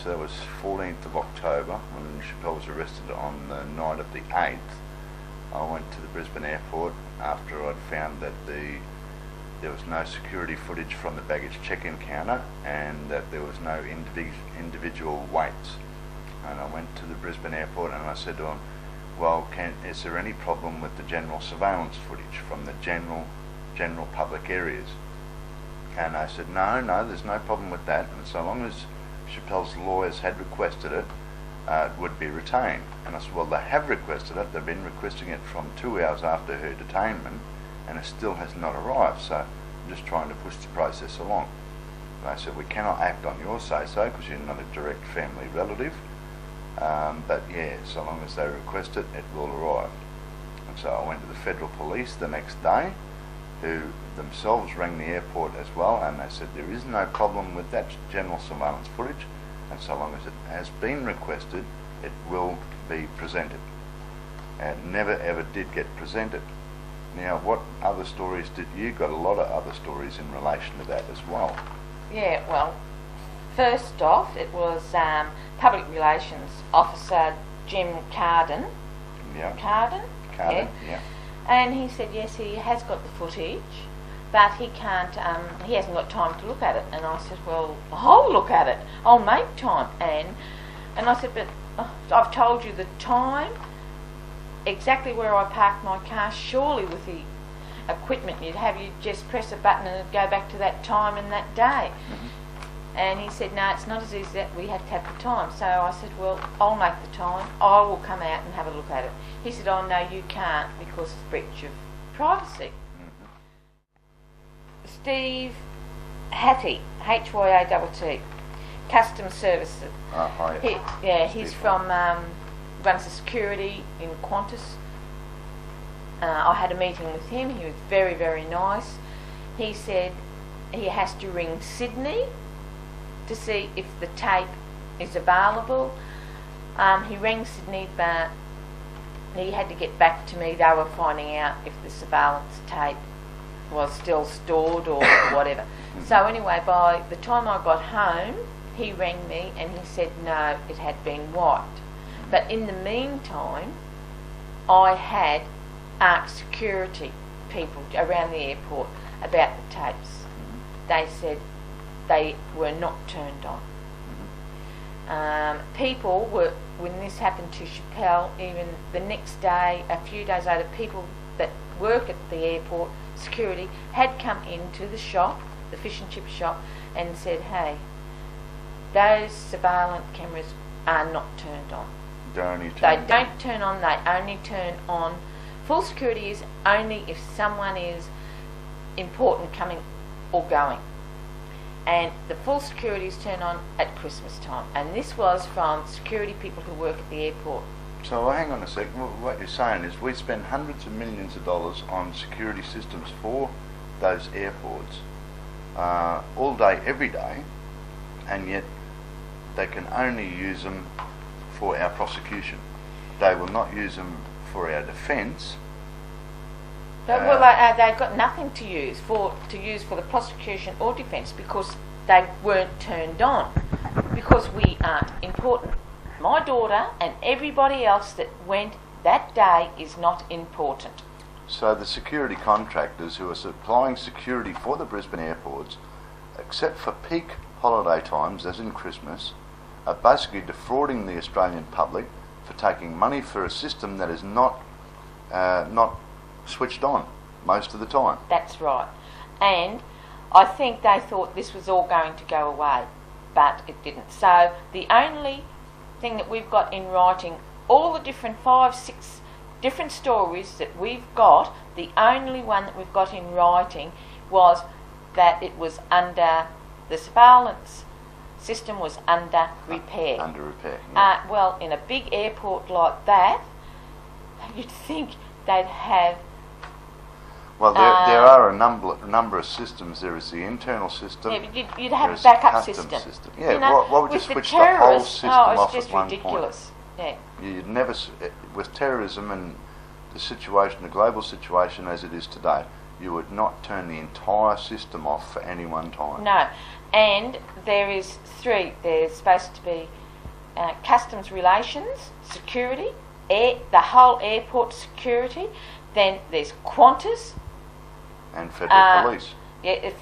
so that was 14th of October when Schapelle was arrested on the night of the 8th. I went to the Brisbane Airport after I'd found that there was no security footage from the baggage check-in counter and that there was no individual weights. And I went to the Brisbane Airport and I said to him, well, is there any problem with the general surveillance footage from the general public areas? And I said, no, there's no problem with that, and so long as Schapelle's lawyers had requested it, it would be retained. And I said, well, they have requested it, they've been requesting it from 2 hours after her detainment, and it still has not arrived, so I'm just trying to push the process along. And I said, we cannot act on your say-so because you're not a direct family relative, but yeah, so long as they request it, it will arrive. And so I went to the Federal Police the next day, who themselves rang the airport as well, and they said there is no problem with that general surveillance footage, and so long as it has been requested, it will be presented. And it never ever did get presented. Now, what other stories did you got? A lot of other stories in relation to that as well. Yeah, well, first off, it was Public Relations Officer Jim Carden. Yeah. Carden, yeah. And he said, yes, he has got the footage, but he can't, he hasn't got time to look at it. And I said, well, I'll look at it. I'll make time. And I said, but I've told you the time, exactly where I parked my car. Surely with the equipment you'd just press a button and it'd go back to that time and that day. Mm-hmm. And he said, no, it's not as easy as that, we have to have the time. So I said, well, I'll make the time, I will come out and have a look at it. He said, oh no, you can't because it's breach of privacy. Mm-hmm. Steve Hattie, Hyatty, Customs Services. Hi. He's from, runs the security in Qantas. I had a meeting with him, he was very, very nice. He said he has to ring Sydney to see if the tape is available. He rang Sydney, but he had to get back to me. They were finding out if the surveillance tape was still stored or whatever. So anyway, by the time I got home, he rang me and he said no, it had been wiped. But in the meantime, I had asked security people around the airport about the tapes. They said they were not turned on. People were, when this happened to Schapelle, even the next day, a few days later, people that work at the airport, security, had come into the shop, the fish and chip shop, and said, hey, those surveillance cameras are not turned on. They don't turn on, they only turn on. Full security is only if someone is important coming or going. And the full security is turned on at Christmas time. And this was from security people who work at the airport. So hang on a sec, what you're saying is we spend hundreds of millions of dollars on security systems for those airports all day, every day, and yet they can only use them for our prosecution. They will not use them for our defence. Well, they've got nothing to use for the prosecution or defence because they weren't turned on. Because we aren't important. My daughter and everybody else that went that day is not important. So the security contractors who are supplying security for the Brisbane airports, except for peak holiday times, as in Christmas, are basically defrauding the Australian public for taking money for a system that is not switched on most of the time. That's right. And I think they thought this was all going to go away, but it didn't. So the only thing that we've got in writing, all the different 5-6 different stories that we've got, the only one that we've got in writing was that it was under, the surveillance system was under repair. Under repair, yeah. Well, in a big airport like that, you'd think they'd have... Well, there are a number of systems. There is the internal system. Yeah, but you'd have a backup system. Yeah, you know, what would you switch the whole system off at one ridiculous. Point? Yeah. You'd never, with terrorism and the situation, the global situation as it is today, you would not turn the entire system off for any one time. No. And there is 3. There's supposed to be customs relations, security, the whole airport security. Then there's Qantas. And Federal Police. Yeah,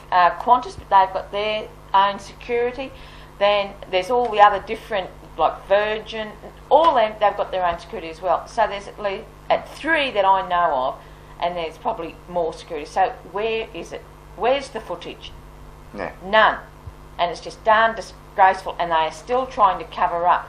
Qantas, but they've got their own security. Then there's all the other different, like Virgin, all them, they've got their own security as well. So there's at least 3 that I know of, and there's probably more security. So where is it? Where's the footage? Yeah. None. And it's just darn disgraceful, and they are still trying to cover up.